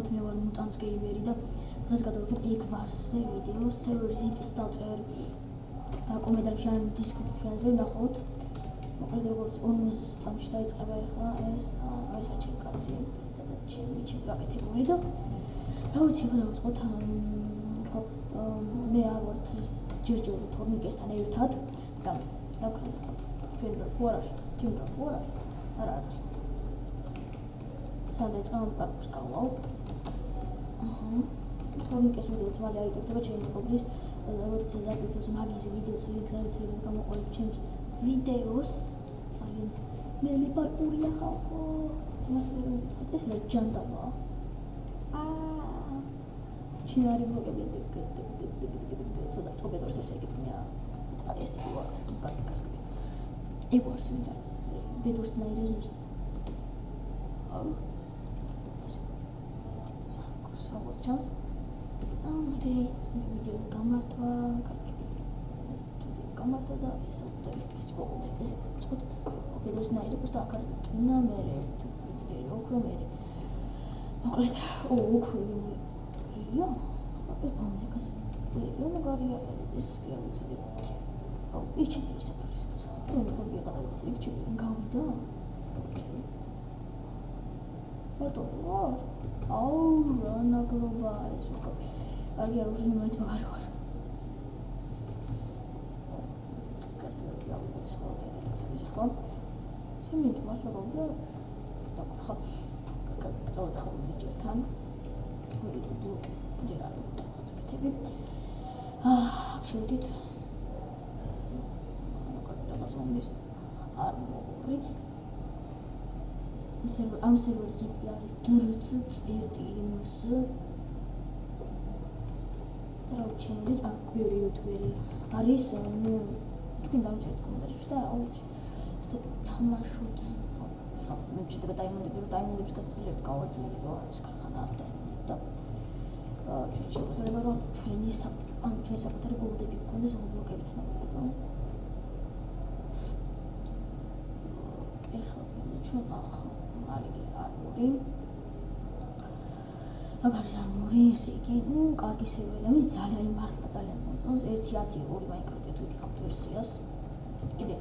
მოგესალმებით, მე ვარ მუტანტს გეიმერი და დღეს გადავიღებ ეგვარსზე ვიდეო, server zip-ს დავწერე კომენტარებში ან description-ზე ნახოთ. მოკლედ როგორც 40 წამში დაიწყება ახლა ეს ჩემი კაცი და ჩემი გაკეთებული და რა ვიცი დავიწყოთ ხო მე არ ვარ ჯერჯერ თორნიკესთან ერთად და დავკრეთ ჩვენ რა არის თემ რა არა არის სადაც პარკს გავაო თორნიკეს ვიდეოც მალე არ იკეთება ჩემი პროგრეს როდესაც დაგიწყოს მაგის ვიდეოს ლინკს გამოყოლებ ჩემს ვიდეოს ძალიან ნელი პარკურია ხალხო სიმართლე ვიტყვით ეს რა ჯანდაბაა ჩინარი მოგებდი სოდა წობედორს ესე იქნება ეს ტიპი ვარ კარკასკი ეგვარს ვინც ბედორს ნაირეზუს გასაუბროთ ჩანს ამდი ვიდეო გამართვა კარგი გამართვა და ეს FPS მოვიდა ესე ვწყოთ ბედორს ნაირეზუს და აკარკინა მე ერთ ვიძლიერი ოქრო მე მოკლედ ოქროები Ja, ez bandikaz. Jó magarja, ez fiamcili. Így is akarsz. Én fogja gadálni, így gauda. Потом, на глобале, сука. А я уже не могу поговорить. Как-то я буду сказать, чем мне тут можно было? Так, как кто-то ходит там. Блок. ჯერარო წაკეთები. შევიდით. რაღაც მომდის არ მოვიდით. ამ სერვერში არის DRC-cs. და შევიდით კვირი იუთუბერი არის თქვენ დამჭერეთ კომენტარებში და აუცი თამაშოთ. ხა მე შეიძლება დაიმონდებს გასძლებ გავაძლიერო არის ქარხანა და ჩვენ შეგვიძლია რომ ჩვენი საკუთარი გოლდები გქონდეს ბლოკებით ნაკეთო. ეხლა ჩვენ არის არმორი. აქ არის არმორი, ესე იგი, კარგი სერვერები, ძალიან მართლა ძალიან მოწონს. 1.10.2 Minecraft-ი თუ იკითხავთ ვერსიას. კიდე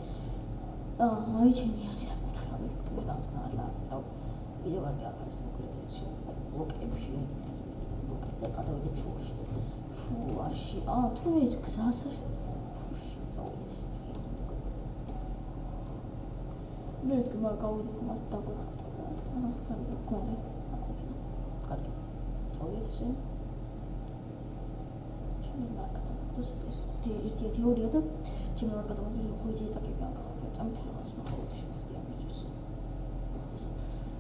აი ჩემი არის საკუთარი დამწყნარლა. კიდე ვარგი აქ არის მოკლედ შეიძლება ბლოკებში და გადავიდეთ შუაში. თუ ეს გზას ფუში წავიდეთ. მე გავიდეთ მათ დაგვეხოთ. გონი. კარგი. წავიდეთ ესე. ჩემი მარკატოს ეს ერთი თეორია და ჩემი მარკატოს ხუჭი ეტაკები აქ წამით რაღაც ნახავთ შუაში ამის.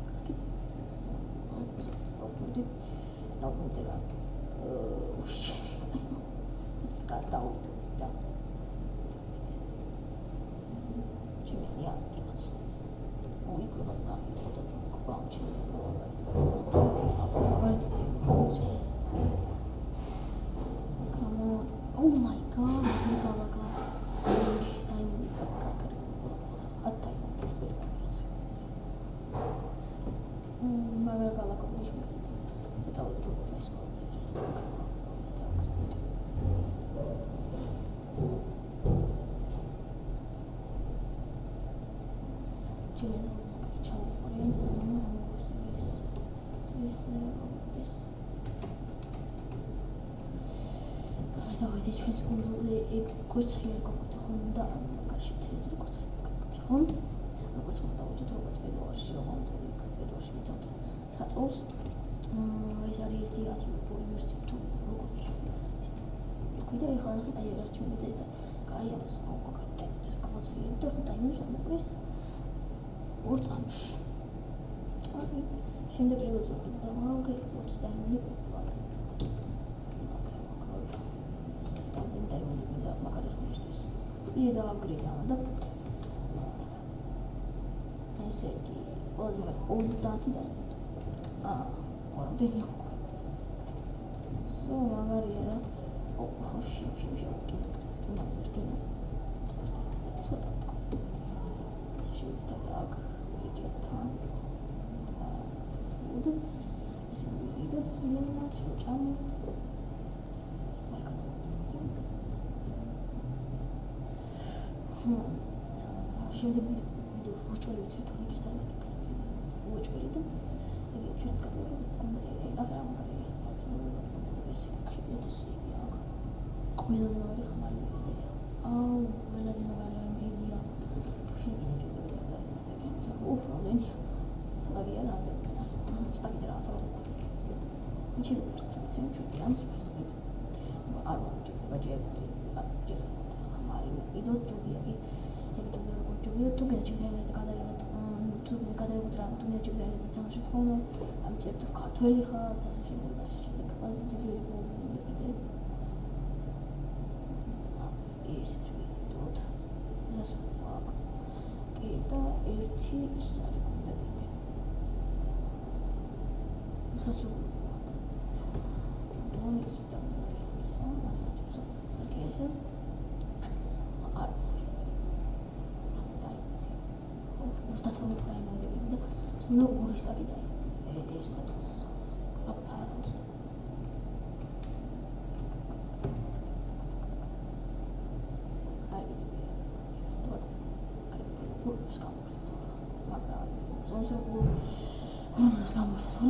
კარგი. დავუნდა გადავდით და ჩემია იმას მოიკვებას და კბანჩი Oh my god, მე გავაკა დაიმონი კარგი ატაი მოწყვეტი მაგრამ გავაკობდი შეგიძლია დავდო ეს დავიდეთ ჩვენს გუნდზე ეგ კურსელი გქონდა ხომ და კარში თეზ როგორც გქონდა ხომ როგორც დავუძოთ როგორც ბედვარში როგორც იქ ბედვარში ვიწავთ საწოლს ეს არის ერთი ათიური ვერსია თუ როგორც კიდე ეხლა ნახეთ აი არჩევით ეს და კაი ამას მოგაკეთე ეს კონსოლი და ხა იმის ამოყრის ორ წამში აი შემდეგ რევოლუცია და მაგრებს დაიმონი იე და აპგრეიდი და ესე იგი 30-დან ორდენი აქვს. სო მაგარია რა. ხოში კი. შევიდა აქ ვიჯეტთან. ეს 이거 틀리나 진짜 შემდეგ ვიდეო უჭველი ვიწრი თორინგის დაიწყე უჭველი და იგი ჩვენ გადავიდეთ რა მაგარი ეს შეიძლება ყველანაირი ხმალი მიდია ყველაზე მაგარი მედია შეიძლება და უბრალოდ საგია რამდენი სტაგი რაღაცა ինչი პერსტრუქცია ჩუბიანს არ ვაჭერდი ხმალი მიდო ჯუბიაგი ჯუბია თუ გეჩემპიონატი გადაიღოთ თუ გადაიღოთ რა თუ ჩემპიონატი თამაშობ ხოლმე ამიტომ თუ ქართველი ხარ და შეიძლება შეიძლება კაპაზიტეტი გიგე ის ვიდოთ დასვაკ კი და ერთი სარი გქონდა კიდე სასურველად დონით და ოკეი არ უსტათონი დაიმონდები და სულ ორი სტაკი და ეს სათოს აფაროთ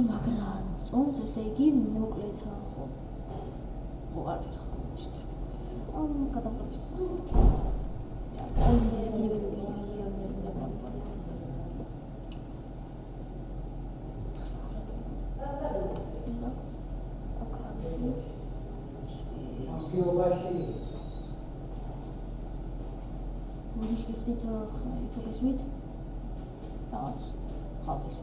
მაგრამ წონს ესე იგი მოკლედ ხო არ გადაყრობის მოიხდით თუ გესმით რაღაც ხალხის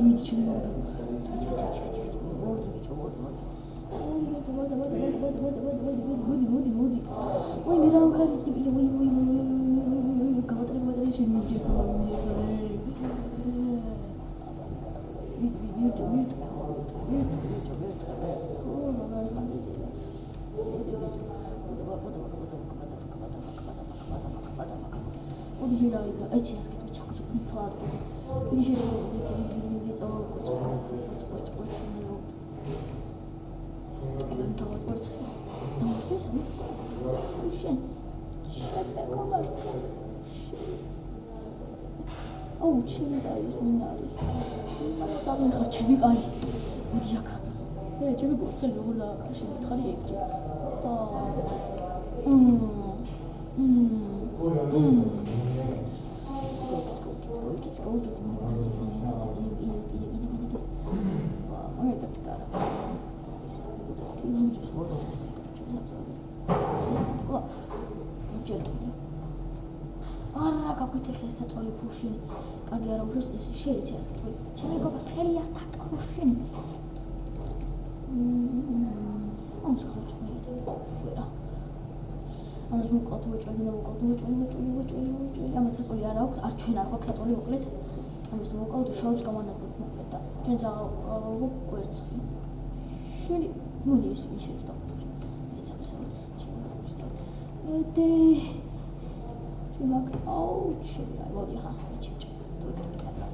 მიდი ჩემი მოგდა. მოდი. ой, მე რა ვხარით კი ой. გავატრე შენ მიჯერ თავი მე. ვირთ. ოდი ჟირაიკა, ეჩი ასკეთო ჩაკუჩო ნიხლად კუჩა. იდი ჟირაიკა, იდი წავა კუჩა. კუჩა. იდან თავად პორცი. დამოწეს? შენ. შეგეკომარს. აუ, ჩემი და ის მინარი. მაგრამ ხარ ჩემი კარი. მოდი ჟაკა. ჩემი გორცხელი როგორ დააკარში მითხარი ეგ. არა გაგვითხეს საწოლი ფუშინი. კარგი არა უშოს ეს შეიძლება ასკეთო. ჩემი გობას ხელი არ დაკარუშინი. ამს ხარჯ მეიტე შურა. ამას მოკავ ვეჭველი. ამას საწოლი არ აქვს, არ ჩვენ არ გვაქვს საწოლი მოკლედ. ამას მოკავ თუ შავს გამანაგდოთ მოკლედ და ჩვენ წავალ კვერცხი. შენი მოდი ის შეიძლება. Чувак, ауч, вот я, чуть-чуть, тут как-то.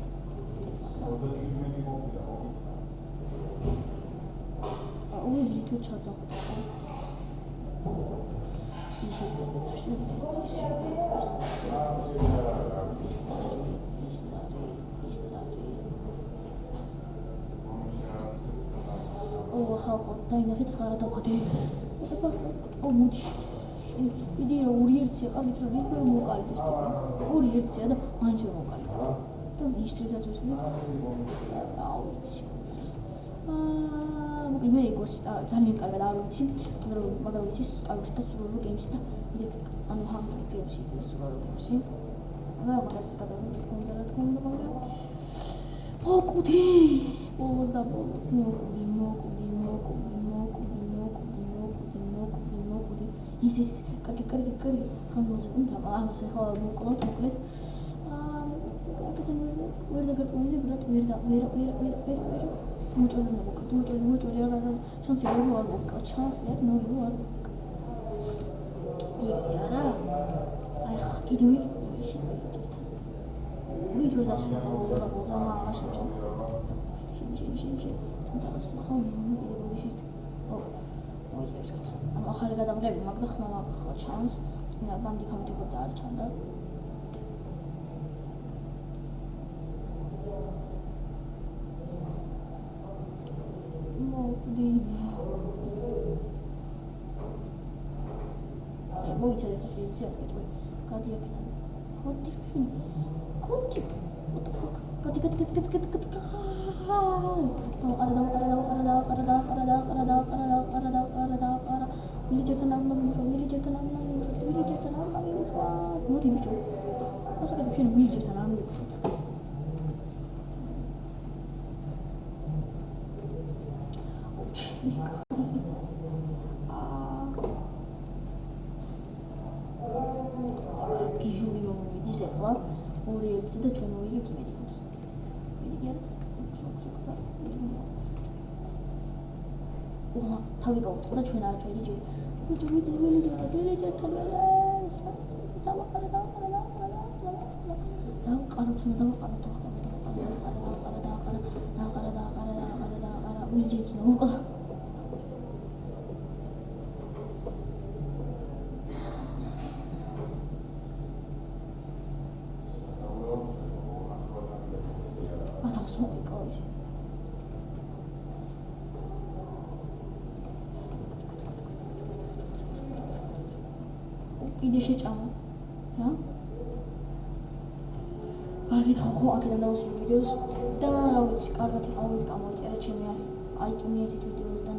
Ой, жить что-то. О, хахот, дай мне это харата воды. О, муч. Иди რა ორი ერთია, კარგით რა რითმე მოკალით ეს ტიპი. ორი ერთია და მაინც ვერ მოკალით. და ისტრიდაც ვისმე. რა ვიცი. მოკლედ მე ეგორში ძალიან კარგად არ ვიცი, მაგრამ ვიცი კარგად და სურვილი გეიმსი და მიდეთ ანუ ჰანგრი გეიმსი და სურვილი გეიმსი. და მაგას გადავიდე რა თქმა უნდა. მოკუდი. ბოლოს და ბოლოს მოკუდი. ის კარგი ხანმოზე უნდა ამას ახლა მოკლედ ვერ დაგარტყმული ვერ მოჭოლი არა შანსი არ მოაქვს ჩანსი არ მოაქვს იგი არა აი ხიდი ვიდეო დასრულდა ბოძამა აღაშეჭო შენ წამტარას ახლა ვიდეო შეშ ამ ახალი გადამღები მაგდა ხმა ხა ჩანს წინა ბანდი გამიტებოდა არ ჩანდა მოკვდი მოიცა ხა შეიძლება თქვი გადი აქედან კოდი Вилиჯერთან ამნამუშო მოდი ბიჭო ასე გადავ შენ ვილიჯერთან არ მივუშვათ გიჟურიო მიდის ახლა ორი ერთი და ჩვენ მოვიგებთ მედიკოს მედიკი არა თავი გავუწყდა ჩვენ არაფერი ჯერ ვილიჯერთან კიდე შეჭამა რა კარგით ხო აქედან დავუსრულე ვიდეოს და რა ვიცი კარგად იყავით გამოიწერა ჩემი IQ-ი ერთ ვიდეოს და